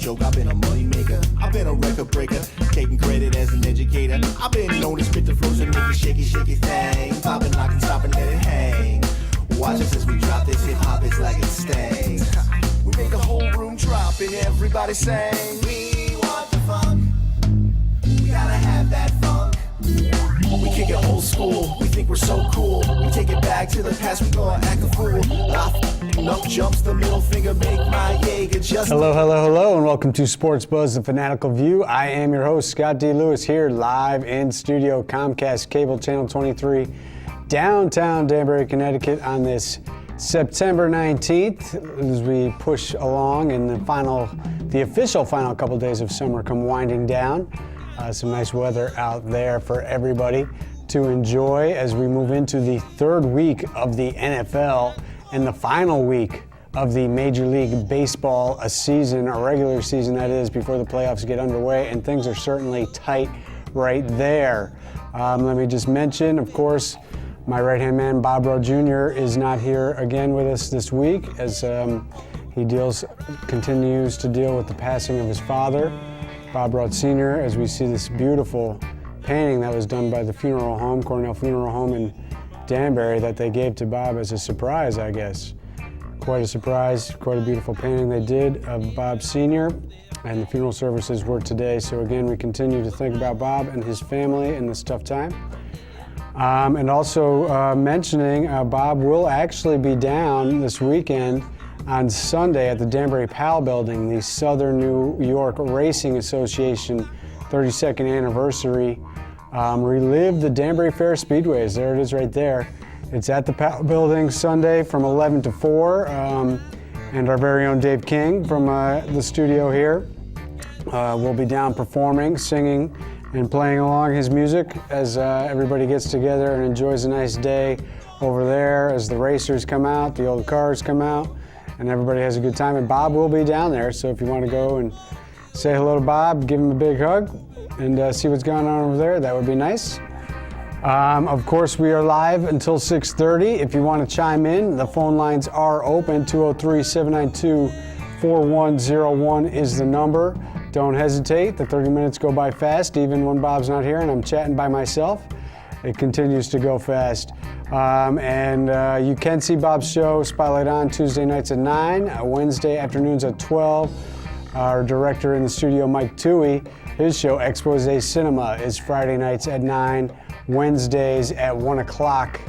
joke, I've been a money maker. I've been a record breaker, taking credit as an educator. I've been known to spit the flows and make it shaky, shaky thing. Popping, locking, stopping, let it hang. Watch us as we drop this hip hop, it's like it stings. We make the whole room drop and everybody sing. We want the funk. We gotta have that funk. We kick it old school. We think we're so cool. We take it back to the past. We gonna act a fool. Up jumps the middle finger. Make my Jaeger just. Hello, and welcome to Sports Buzz, the Fanatical View. I am your host, Scott D. Lewis, here live in studio, Comcast Cable Channel 23. Downtown Danbury, Connecticut on this September 19th as we push along and the official final couple days of summer come winding down. Some nice weather out there for everybody to enjoy as we move into the third week of the NFL and the final week of the Major League Baseball season, a regular season that is, before the playoffs get underway, and things are certainly tight right there. Let me just mention, of course, my right-hand man, Bob Rowe Jr., is not here again with us this week as he continues to deal with the passing of his father, Bob Rowe Sr., as we see this beautiful painting that was done by the funeral home, Cornell Funeral Home in Danbury, that they gave to Bob as a surprise, I guess. Quite a surprise, quite a beautiful painting they did of Bob Sr., and the funeral services were today. So again, we continue to think about Bob and his family in this tough time. And also mentioning Bob will actually be down this weekend on Sunday at the Danbury Powell Building, the Southern New York Racing Association 32nd anniversary. Relive the Danbury Fair Speedways. There it is right there. It's at the Powell Building Sunday from 11 to 4. And our very own Dave King from the studio here will be down performing, singing, and playing along his music as everybody gets together and enjoys a nice day over there as the racers come out, the old cars come out, and everybody has a good time. And Bob will be down there, so if you want to go and say hello to Bob, give him a big hug, and see what's going on over there, that would be nice. Of course, we are live until 6:30. If you want to chime in, the phone lines are open. 203-792-4101 is the number. Don't hesitate. The 30 minutes go by fast, even when Bob's not here and I'm chatting by myself. It continues to go fast. You can see Bob's show, Spotlight On, Tuesday nights at 9, Wednesday afternoons at 12. Our director in the studio, Mike Toohey, his show, Expose Cinema, is Friday nights at 9, Wednesdays at 1 o'clock.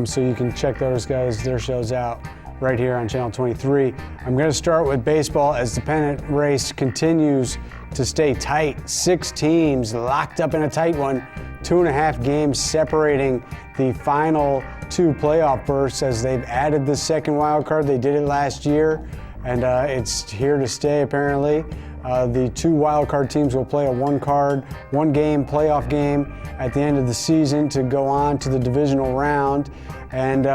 So you can check their shows out right here on Channel 23. I'm going to start with baseball as the pennant race continues to stay tight. 6 teams locked up in a tight one. 2.5 games separating the final 2 playoff berths as they've added the second wild card. They did it last year, and it's here to stay apparently. The 2 wild card teams will play a one game playoff game at the end of the season to go on to the divisional round. And,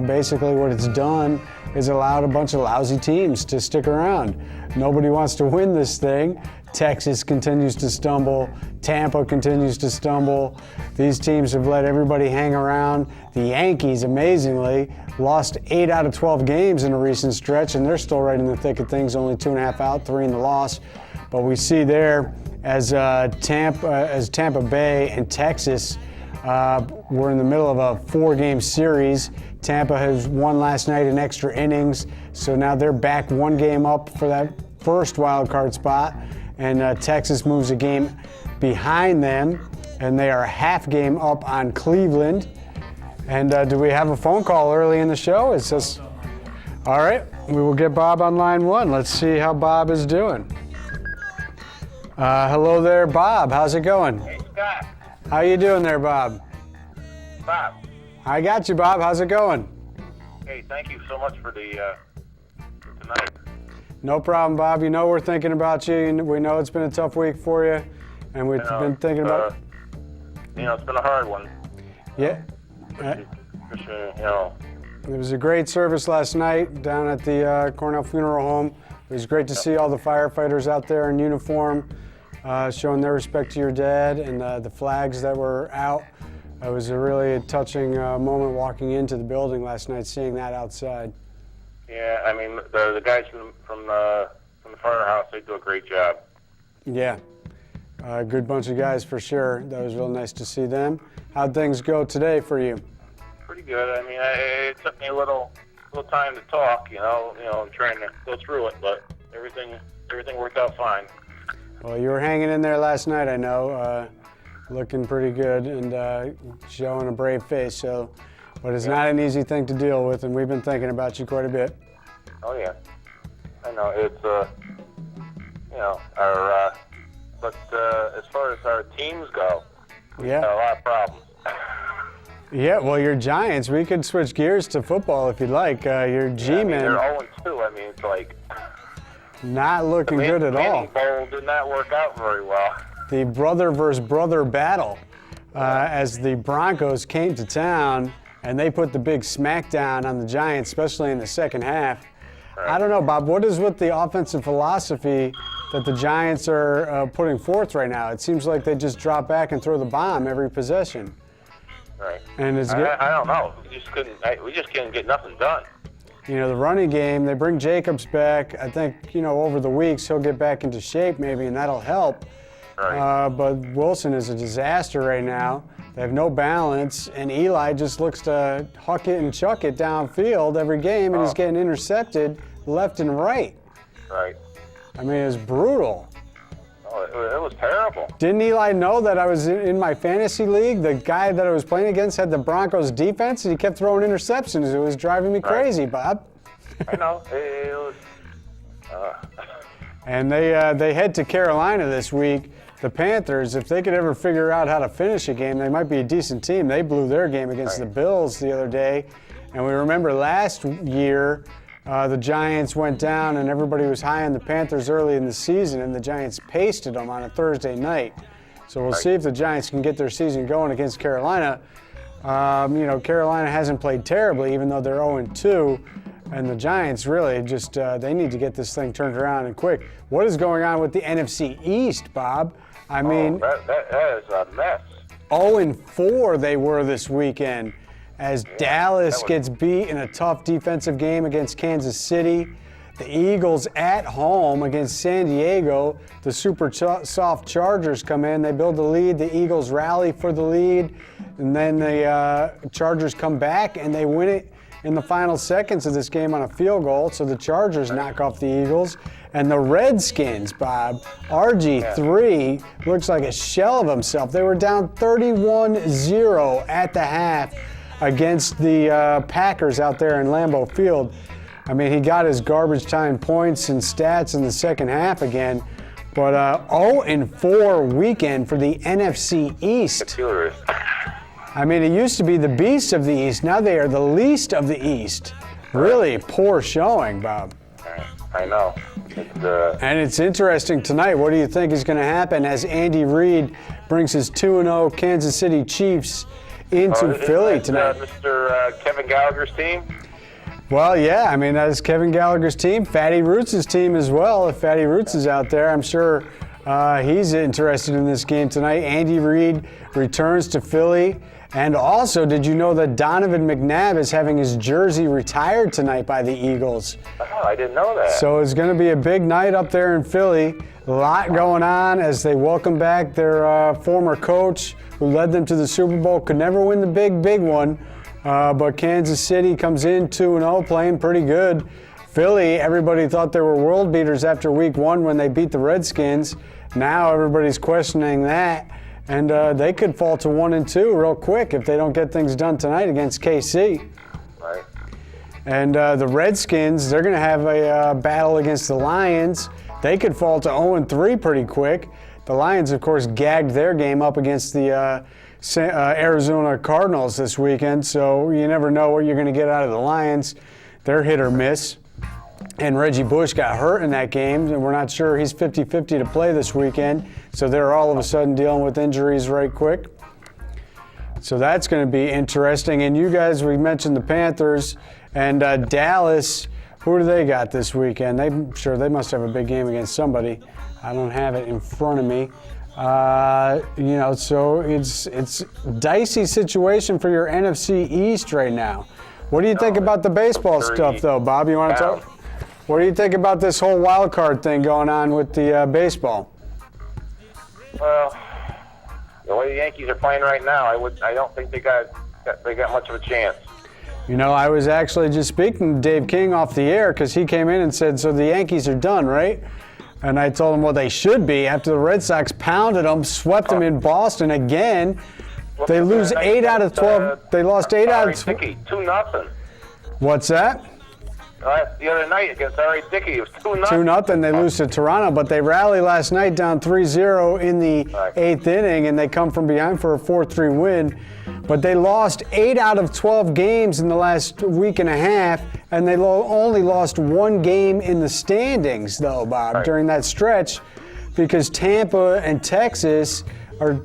basically what it's done is allowed a bunch of lousy teams to stick around. Nobody wants to win this thing. Texas continues to stumble. Tampa continues to stumble. These teams have let everybody hang around. The Yankees, amazingly, lost 8 out of 12 games in a recent stretch, and they're still right in the thick of things, only 2.5 out, 3 in the loss. But we see there as Tampa Bay and Texas we're in the middle of a 4-game series. Tampa has won last night in extra innings, so now they're back 1 game up for that first wild card spot, and Texas moves a game behind them, and they are a half game up on Cleveland. And do we have a phone call early in the show? It's just all right. We will get Bob on line 1. Let's see how Bob is doing. Hello there, Bob. How's it going? Hey, Scott. How you doing there, Bob? Bob. I got you, Bob. How's it going? Hey, thank you so much for tonight. No problem, Bob. You know we're thinking about you. We know it's been a tough week for you, and we've been thinking about. It's been a hard one. Yeah. It was a great service last night down at the Cornell Funeral Home. It was great to see all the firefighters out there in uniform, showing their respect to your dad, and the flags that were out. It was a really touching moment walking into the building last night, seeing that outside. Yeah, I mean the guys from the Firehouse. They do a great job. Yeah, good bunch of guys for sure. That was real nice to see them. How'd things go today for you? Pretty good. I mean, it took me a little time to talk. I'm trying to go through it, but everything worked out fine. Well, you were hanging in there last night, I know, looking pretty good and showing a brave face. So, but it's not an easy thing to deal with, and we've been thinking about you quite a bit. Oh yeah, I know it's but as far as our teams go, we got a lot of problems. Yeah, well, your Giants, we could switch gears to football if you'd like. Your G-men. They're 0-2. I mean, it's like not looking good at all. The Bowl did not work out very well. The brother versus brother battle as the Broncos came to town and they put the big smackdown on the Giants, especially in the second half. Right. I don't know, Bob, what is with the offensive philosophy that the Giants are putting forth right now? It seems like they just drop back and throw the bomb every possession. Right. And I don't know. We just couldn't get nothing done. The running game, they bring Jacobs back. I think, over the weeks he'll get back into shape maybe, and that'll help. Right. But Wilson is a disaster right now. They have no balance, and Eli just looks to huck it and chuck it downfield every game, and he's getting intercepted left and right. Right. I mean, it's brutal. Oh, it was terrible. Didn't Eli know that I was in my fantasy league? The guy that I was playing against had the Broncos defense, and he kept throwing interceptions. It was driving me crazy, Bob. I know. It was. And they head to Carolina this week. The Panthers, if they could ever figure out how to finish a game, they might be a decent team. They blew their game against the Bills the other day. And we remember last year, the Giants went down and everybody was high on the Panthers early in the season, and the Giants pasted them on a Thursday night. So we'll see if the Giants can get their season going against Carolina. Carolina hasn't played terribly, even though they're 0-2. And the Giants really just, they need to get this thing turned around and quick. What is going on with the NFC East, Bob? I mean, that is a mess. 0-4 they were this weekend as Dallas gets beat in a tough defensive game against Kansas City. The Eagles at home against San Diego. The super soft Chargers come in. They build the lead. The Eagles rally for the lead. And then the Chargers come back and they win it in the final seconds of this game on a field goal. So the Chargers knock off the Eagles. And the Redskins, Bob, RG3 looks like a shell of himself. They were down 31-0 at the half against the Packers out there in Lambeau Field. I mean, he got his garbage time points and stats in the second half again. But 0-4 weekend for the NFC East. I mean, it used to be the beast of the East. Now they are the least of the East. Really poor showing, Bob. I know. And it's interesting tonight. What do you think is going to happen as Andy Reid brings his 2-0 Kansas City Chiefs into Philly tonight? Mr. Kevin Gallagher's team? Well, yeah. I mean, that is Kevin Gallagher's team. Fatty Roots' team as well. If Fatty Roots is out there, I'm sure he's interested in this game tonight. Andy Reid returns to Philly. And also, did you know that Donovan McNabb is having his jersey retired tonight by the Eagles? Oh, I didn't know that. So it's going to be a big night up there in Philly. A lot going on as they welcome back their former coach who led them to the Super Bowl. Could never win the big one. But Kansas City comes in 2-0, playing pretty good. Philly, everybody thought they were world beaters after week 1 when they beat the Redskins. Now everybody's questioning that. And they could fall to 1-2 real quick if they don't get things done tonight against KC. Right. And the Redskins, they're going to have a battle against the Lions. They could fall to 0-3 pretty quick. The Lions, of course, gagged their game up against the Arizona Cardinals this weekend. So you never know what you're going to get out of the Lions. They're hit or miss. And Reggie Bush got hurt in that game, and we're not sure he's 50-50 to play this weekend. So they're all of a sudden dealing with injuries right quick. So that's going to be interesting. And you guys, we mentioned the Panthers and Dallas. Who do they got this weekend? I'm sure they must have a big game against somebody. I don't have it in front of me. So it's dicey situation for your NFC East right now. What do you think about the baseball stuff, though, Bob? You want to talk? What do you think about this whole wild card thing going on with the baseball? Well, the way the Yankees are playing right now, I don't think they got much of a chance. You know, I was actually just speaking to Dave King off the air because he came in and said, so the Yankees are done, right? And I told him, well, they should be after the Red Sox pounded them, swept them in Boston again. They lose 8 out of 12. They lost 8 out of 12. 2-0. What's that? The other night against R.A. Dickey, it was 2-0. 2-0. They lose to Toronto, but they rally last night down 3-0 in the 8th inning, and they come from behind for a 4-3 win. But they lost 8 out of 12 games in the last week and a half, and they only lost 1 game in the standings, though, Bob, during that stretch, because Tampa and Texas are,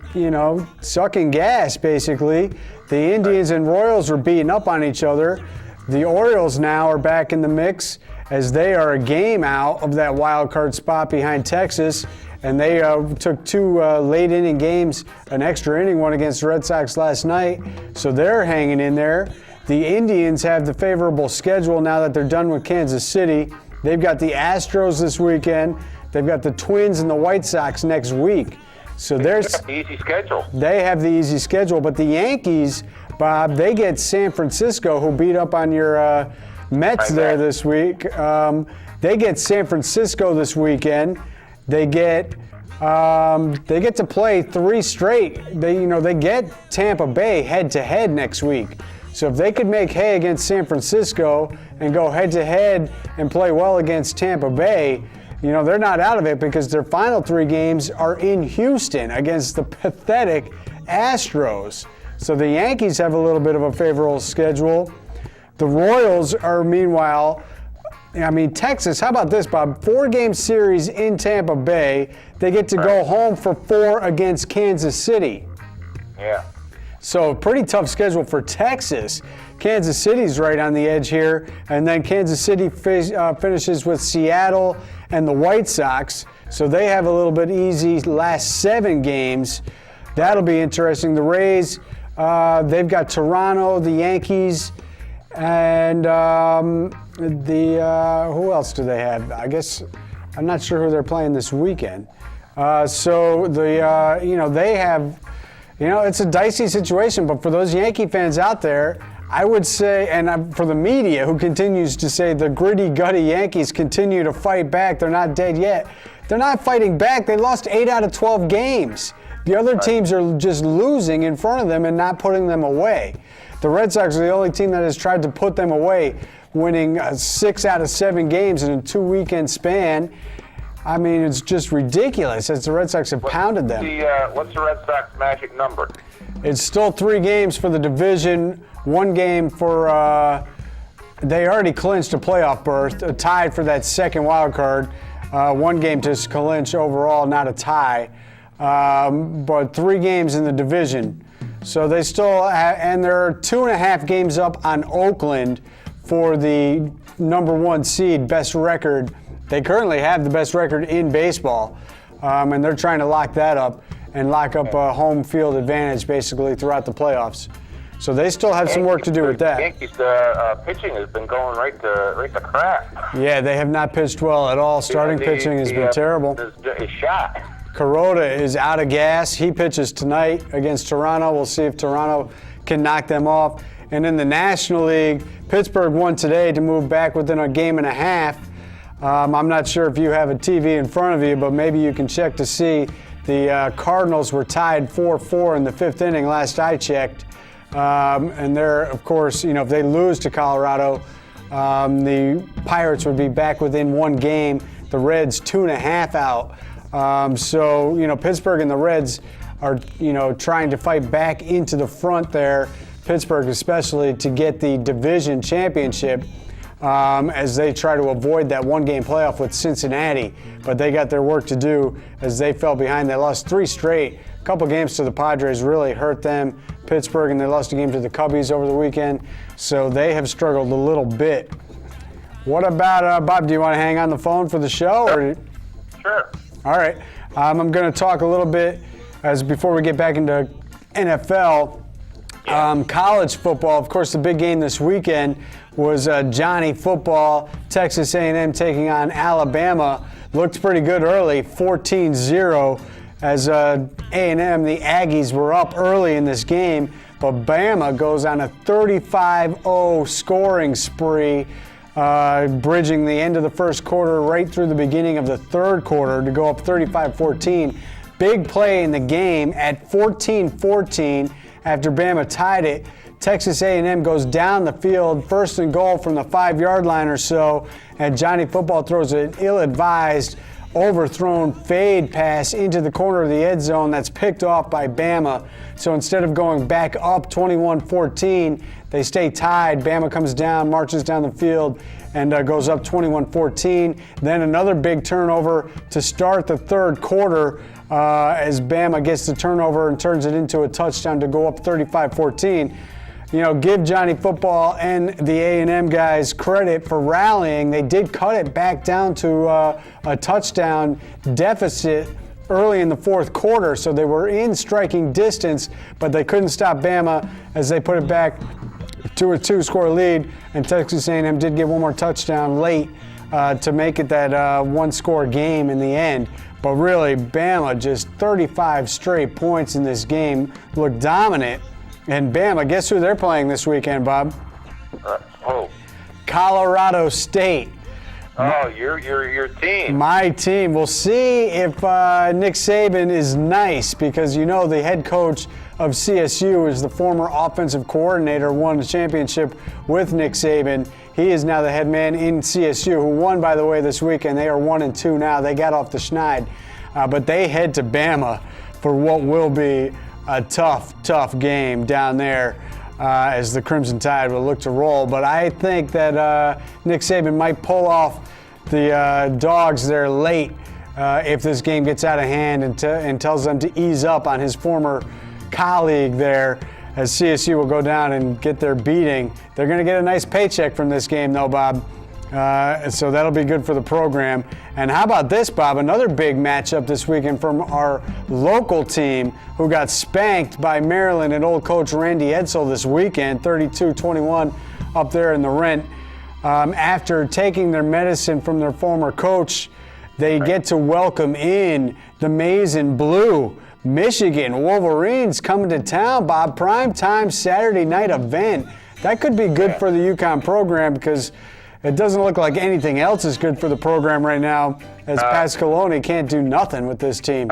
sucking gas, basically. The Indians and Royals are beating up on each other. The Orioles now are back in the mix as they are a game out of that wild card spot behind Texas, and they took 2 late inning games, an extra inning one against the Red Sox last night, so they're hanging in there. The Indians have the favorable schedule now that they're done with Kansas City. They've got the Astros this weekend. They've got the Twins and the White Sox next week. So there's the easy schedule. They have the easy schedule, but the Yankees, Bob, they get San Francisco, who beat up on your Mets there this week. They get San Francisco this weekend. They get to play 3 straight. They get Tampa Bay head-to-head next week. So if they could make hay against San Francisco and go head-to-head and play well against Tampa Bay, they're not out of it because their final 3 games are in Houston against the pathetic Astros. So the Yankees have a little bit of a favorable schedule. The Royals are, meanwhile, Texas, how about this, Bob? 4-game series in Tampa Bay. They get to go home for 4 against Kansas City. Yeah. So pretty tough schedule for Texas. Kansas City's right on the edge here. And then Kansas City finishes with Seattle and the White Sox. So they have a little bit easy last 7 games. That'll be interesting. The Rays, they've got Toronto, the Yankees, and who else do they have? I guess I'm not sure who they're playing this weekend. So they have, it's a dicey situation. But for those Yankee fans out there, I would say, and for the media who continues to say the gritty, gutty Yankees continue to fight back, they're not dead yet. They're not fighting back. They lost 8 out of 12 games. The other teams are just losing in front of them and not putting them away. The Red Sox are the only team that has tried to put them away, winning 6 out of 7 games in a 2-weekend span. It's just ridiculous as the Red Sox have pounded them. What's the Red Sox magic number? It's still 3 games for the division, 1 game for, they already clinched a playoff berth, tied for that second wild card. 1 game to clinch overall, not a tie. But 3 games in the division. So they still and they're 2.5 games up on Oakland for the number 1 seed, best record. They currently have the best record in baseball, and they're trying to lock that up and lock up a home field advantage basically throughout the playoffs. So they still have some work to do with that. Yankees pitching has been going right to crap. Yeah, they have not pitched well at all. Starting pitching has been terrible. Is shot. Kuroda is out of gas. He pitches tonight against Toronto. We'll see if Toronto can knock them off. And in the National League, Pittsburgh won today to move back within a game and a half. I'm not sure if you have a TV in front of you, but maybe you can check to see. The Cardinals were tied 4-4 in the 5th inning last I checked. And they're, of course, if they lose to Colorado, the Pirates would be back within 1 game. The Reds 2.5 out. So Pittsburgh and the Reds are, trying to fight back into the front there. Pittsburgh especially to get the division championship as they try to avoid that 1-game playoff with Cincinnati. But they got their work to do as they fell behind. They lost 3 straight. A couple games to the Padres really hurt them. Pittsburgh, and they lost a game to the Cubbies over the weekend. So they have struggled a little bit. What about, Bob, do you want to hang on the phone for the show? Or? Sure. All right. I'm going to talk a little bit before we get back into NFL. College football, of course, the big game this weekend was Johnny football. Texas A&M taking on Alabama. Looked pretty good early, 14-0, as A&M, the Aggies, were up early in this game. But Bama goes on a 35-0 scoring spree, bridging the end of the first quarter right through the beginning of the third quarter to go up 35-14. Big play in the game at 14-14 after Bama tied it. Texas A&M goes down the field, first and goal from the 5-yard line or so, and Johnny football throws an ill-advised, overthrown fade pass into the corner of the end zone that's picked off by Bama. So instead of going back up 21-14, they stay tied. Bama comes down, marches down the field, and goes up 21-14. Then another big turnover to start the third quarter as Bama gets the turnover and turns it into a touchdown to go up 35-14. You know, give Johnny football and the A&M guys credit for rallying. They did cut it back down to a touchdown deficit early in the fourth quarter, so they were in striking distance, but they couldn't stop Bama as they put it back to a 2-score lead, and Texas A&M did get one more touchdown late to make it that one-score game in the end. But really, Bama, just 35 straight points in this game, looked dominant. And Bama, guess who they're playing this weekend, Bob? Colorado State. Oh, your team. My team. We'll see if Nick Saban is nice, because you know the head coach of CSU is the former offensive coordinator, won the championship with Nick Saban. He is now the head man in CSU, who won, by the way, this weekend. They are 1-2 now. They got off the schneid. But they head to Bama for what will be a tough game down there as the Crimson Tide will look to roll. But I think that Nick Saban might pull off the Dogs there late if this game gets out of hand and tells them to ease up on his former colleague there, as CSU will go down and get their beating. They're going to get a nice paycheck from this game, though, Bob. So that'll be good for the program. And how about this, Bob? Another big matchup this weekend from our local team, who got spanked by Maryland and old coach Randy Edsall this weekend, 32-21 up there in the Rent. After taking their medicine from their former coach, they get to welcome in the Maize and Blue Michigan Wolverines coming to town, Bob. Primetime Saturday night event. That could be good for the UConn program, because it doesn't look like anything else is good for the program right now, as Pasqualoni can't do nothing with this team.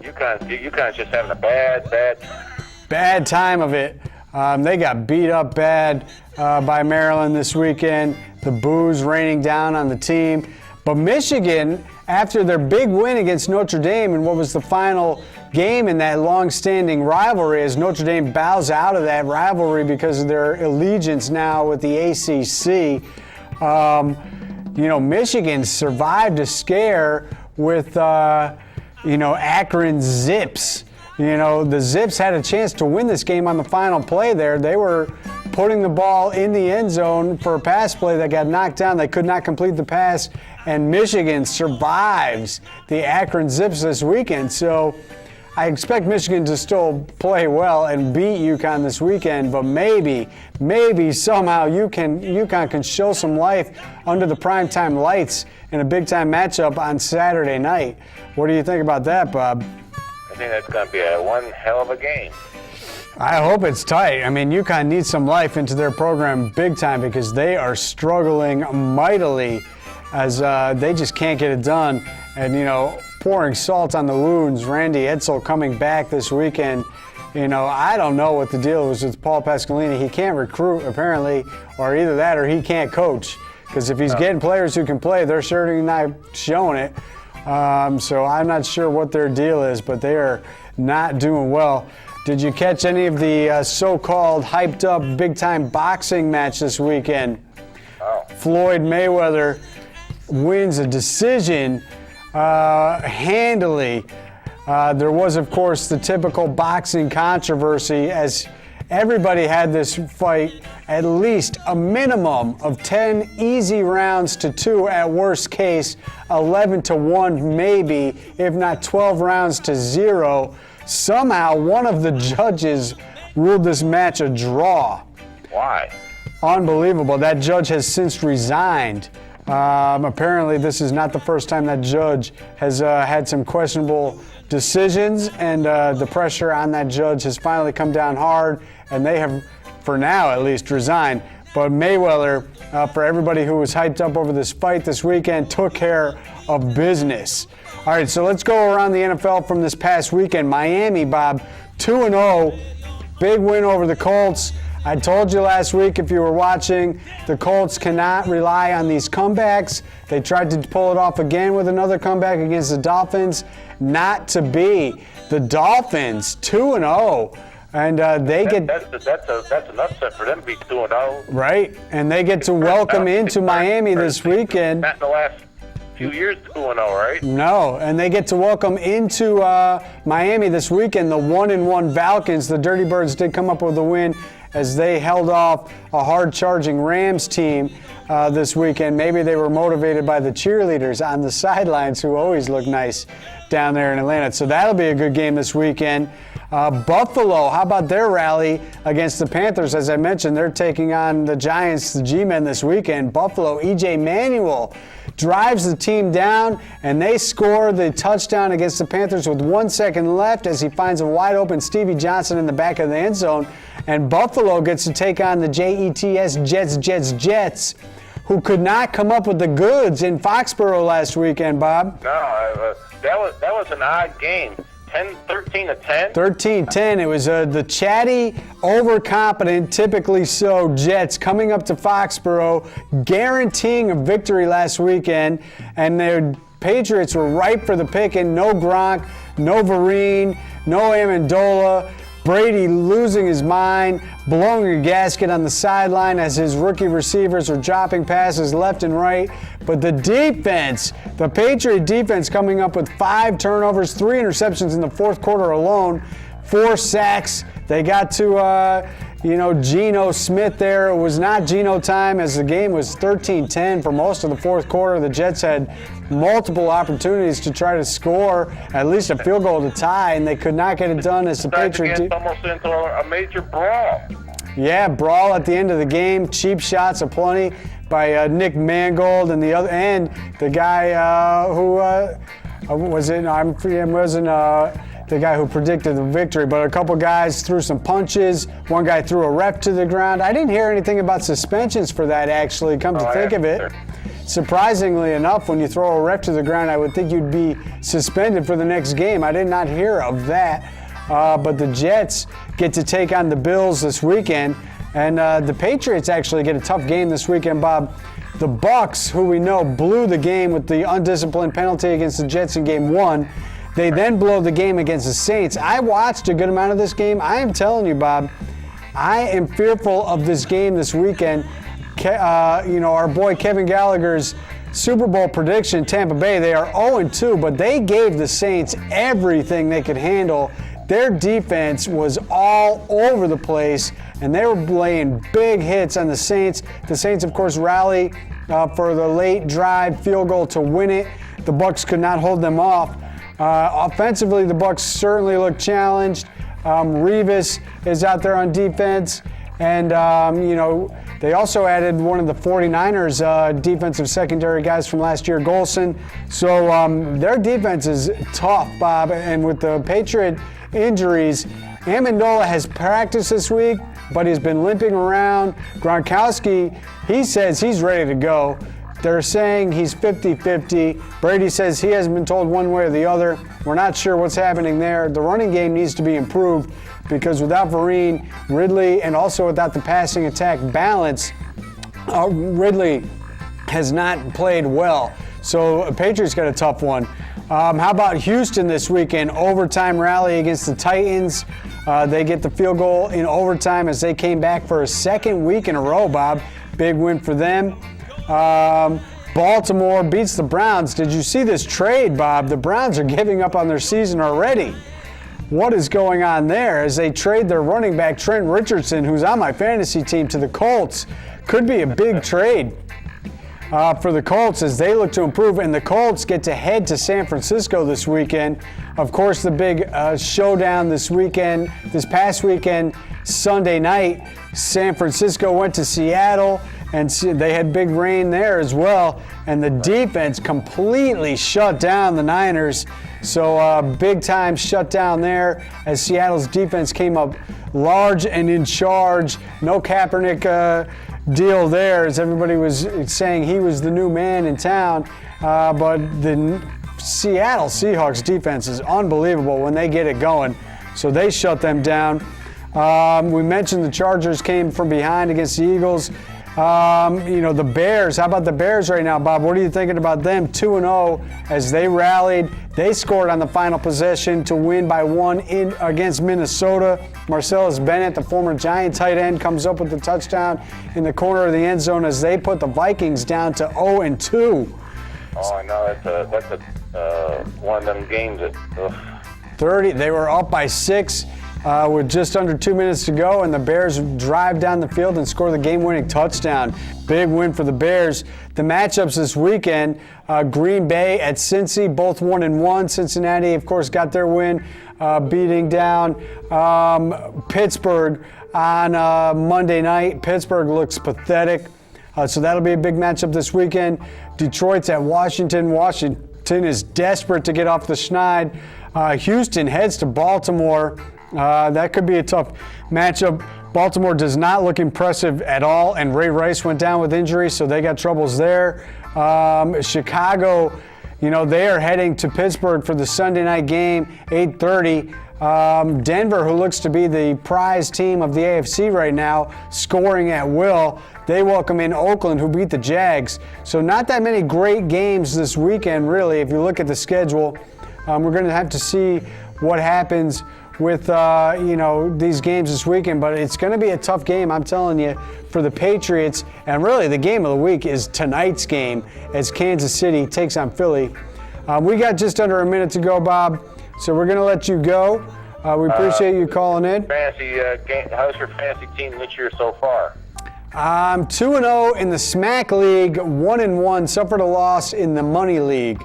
UConn's just having a bad time of it. They got beat up bad by Maryland this weekend. The boos raining down on the team. But Michigan, after their big win against Notre Dame in what was the final game in that long-standing rivalry, as Notre Dame bows out of that rivalry because of their allegiance now with the ACC, Michigan survived a scare with, Akron Zips. The Zips had a chance to win this game on the final play there. They were putting the ball in the end zone for a pass play that got knocked down. They could not complete the pass, and Michigan survives the Akron Zips this weekend. So I expect Michigan to still play well and beat UConn this weekend, but maybe somehow UConn can show some life under the primetime lights in a big-time matchup on Saturday night. What do you think about that, Bob? I think that's going to be one hell of a game. I hope it's tight. I mean, UConn needs some life into their program big time, because they are struggling mightily as they just can't get it done. And, pouring salt on the wounds, Randy Edsall coming back this weekend. I don't know what the deal was with Paul Pasqualini. He can't recruit, apparently, or either that or he can't coach. Because if he's getting players who can play, they're certainly not showing it. So I'm not sure what their deal is, but they are not doing well. Did you catch any of the so-called hyped-up big-time boxing match this weekend? Oh. Floyd Mayweather wins a decision handily. There was, of course, the typical boxing controversy, as everybody had this fight at least a minimum of 10 easy rounds to 2 at worst case, 11-1 maybe, if not 12 rounds to 0. Somehow one of the judges ruled this match a draw. Why? Unbelievable. That judge has since resigned. Apparently, this is not the first time that judge has had some questionable decisions, and the pressure on that judge has finally come down hard, and they have, for now at least, resigned. But Mayweather, for everybody who was hyped up over this fight this weekend, took care of business. All right, so let's go around the NFL from this past weekend. Miami, Bob, 2-0, big win over the Colts. I told you last week, if you were watching, the Colts cannot rely on these comebacks. They tried to pull it off again with another comeback against the Dolphins. Not to be. The Dolphins, 2-0. And they get... That's an upset for them to be 2-0. Right, and they get to welcome into Miami this weekend. Not in the last few years 2-0, right? No, and they get to welcome into Miami this weekend the 1-1 Falcons. The Dirty Birds did come up with a win as they held off a hard-charging Rams team this weekend. Maybe they were motivated by the cheerleaders on the sidelines who always look nice down there in Atlanta. So that'll be a good game this weekend. Buffalo, how about their rally against the Panthers? As I mentioned, they're taking on the Giants, the G-Men this weekend. Buffalo, E.J. Manuel drives the team down, and they score the touchdown against the Panthers with 1 second left as he finds a wide-open Stevie Johnson in the back of the end zone. And Buffalo gets to take on the Jets, who could not come up with the goods in Foxborough last weekend, Bob. No, that was an odd game. 13-10? 13-10. It was the chatty, overconfident, typically so Jets coming up to Foxborough, guaranteeing a victory last weekend, and their Patriots were ripe for the picking. No Gronk, no Vereen, no Amendola. Brady losing his mind, blowing a gasket on the sideline as his rookie receivers are dropping passes left and right. But the defense, the Patriot defense coming up with 5 turnovers, 3 interceptions in the fourth quarter alone, 4 sacks. They got to, Geno Smith there. It was not Geno time as the game was 13-10 for most of the fourth quarter. The Jets had multiple opportunities to try to score at least a field goal to tie, and they could not get it done as the Patriots. It's almost into a major brawl. Yeah, brawl at the end of the game. Cheap shots aplenty by Nick Mangold, and the other end, the guy the guy who predicted the victory, but a couple guys threw some punches. One guy threw a ref to the ground. I didn't hear anything about suspensions for that, actually, come to think of it. Surprisingly enough, when you throw a ref to the ground, I would think you'd be suspended for the next game. I did not hear of that. But the Jets get to take on the Bills this weekend, and the Patriots actually get a tough game this weekend, Bob. The Bucs, who we know blew the game with the undisciplined penalty against the Jets in Game 1, they then blow the game against the Saints. I watched a good amount of this game. I am telling you, Bob, I am fearful of this game this weekend. Our boy Kevin Gallagher's Super Bowl prediction, Tampa Bay, they are 0-2, but they gave the Saints everything they could handle. Their defense was all over the place, and they were laying big hits on the Saints. The Saints, of course, rally for the late drive field goal to win it. The Bucs could not hold them off. Offensively, the Bucs certainly look challenged. Revis is out there on defense, and they also added one of the 49ers defensive secondary guys from last year, Golson. So their defense is tough, Bob. And with the Patriot injuries, Amendola has practiced this week, but he's been limping around. Gronkowski, he says he's ready to go. They're saying he's 50-50. Brady says he hasn't been told one way or the other. We're not sure what's happening there. The running game needs to be improved because without Vereen, Ridley, and also without the passing attack balance, Ridley has not played well. So Patriots got a tough one. How about Houston this weekend? Overtime rally against the Titans. They get the field goal in overtime as they came back for a second week in a row, Bob. Big win for them. Baltimore beats the Browns. Did you see this trade, Bob? The Browns are giving up on their season already. What is going on there as they trade their running back, Trent Richardson, who's on my fantasy team, to the Colts? Could be a big trade. for the Colts as they look to improve. And the Colts get to head to San Francisco this weekend. Of course, the big showdown this past weekend, Sunday night, San Francisco went to Seattle, and they had big rain there as well. And the defense completely shut down the Niners. So big time shutdown there as Seattle's defense came up large and in charge. No Kaepernick deal there, as everybody was saying he was the new man in town. But the Seattle Seahawks defense is unbelievable when they get it going. So they shut them down. We mentioned the Chargers came from behind against the Eagles. The Bears, how about the Bears right now, Bob? What are you thinking about them? 2-0 as they rallied. They scored on the final possession to win by 1 against Minnesota. Marcellus Bennett, the former Giant tight end, comes up with the touchdown in the corner of the end zone as they put the Vikings down to 0-2. Oh, I know. That's one of them games that... 30. They were up by 6 with just under 2 minutes to go, and the Bears drive down the field and score the game-winning touchdown. Big win for the Bears. The matchups this weekend, Green Bay at Cincy, both 1-1. Cincinnati, of course, got their win, beating down Pittsburgh on Monday night. Pittsburgh looks pathetic, so that'll be a big matchup this weekend. Detroit's at Washington. Washington is desperate to get off the schneid. Houston heads to Baltimore. That could be a tough matchup. Baltimore does not look impressive at all, and Ray Rice went down with injury, so they got troubles there. Chicago, they are heading to Pittsburgh for the Sunday night game, 8:30. Denver, who looks to be the prize team of the AFC right now, scoring at will. They welcome in Oakland, who beat the Jags. So not that many great games this weekend, really, if you look at the schedule. We're going to have to see what happens with these games this weekend, but it's going to be a tough game, I'm telling you, for the Patriots. And really, the game of the week is tonight's game as Kansas City takes on Philly. We got just under a minute to go, Bob, so we're going to let you go. We appreciate you calling in. Fantasy game. How's your fantasy team this year so far? 2-0 in the SMAC League, 1-1, suffered a loss in the Money League.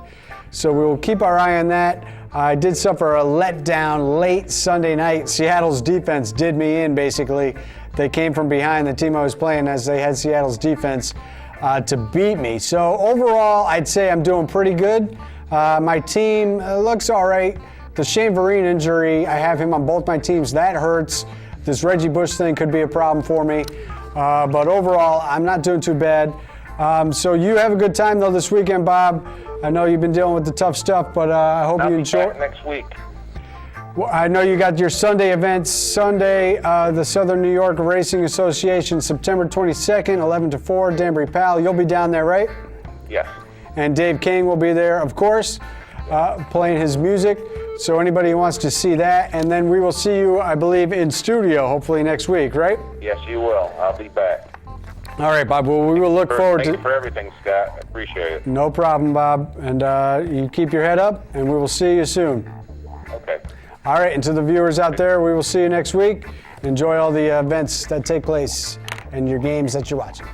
So we will keep our eye on that. I did suffer a letdown late Sunday night. Seattle's defense did me in, basically. They came from behind the team I was playing as they had Seattle's defense to beat me. So overall, I'd say I'm doing pretty good. My team looks all right. The Shane Vereen injury, I have him on both my teams. That hurts. This Reggie Bush thing could be a problem for me. But overall, I'm not doing too bad. So you have a good time, though, this weekend, Bob. I know you've been dealing with the tough stuff, but I hope you enjoy. Back next week. Well, I know you got your Sunday events. Sunday, the Southern New York Racing Association, September 22nd, 11 to 4, Danbury Pal. You'll be down there, right? Yes. And Dave King will be there, of course, playing his music. So anybody who wants to see that. And then we will see you, I believe, in studio, hopefully next week, right? Yes, you will. I'll be back. All right, Bob. Well, we will look forward to. Thank you for everything, Scott. I appreciate it. No problem, Bob. And you keep your head up, and we will see you soon. Okay. All right, and to the viewers out there, we will see you next week. Enjoy all the events that take place and your games that you're watching.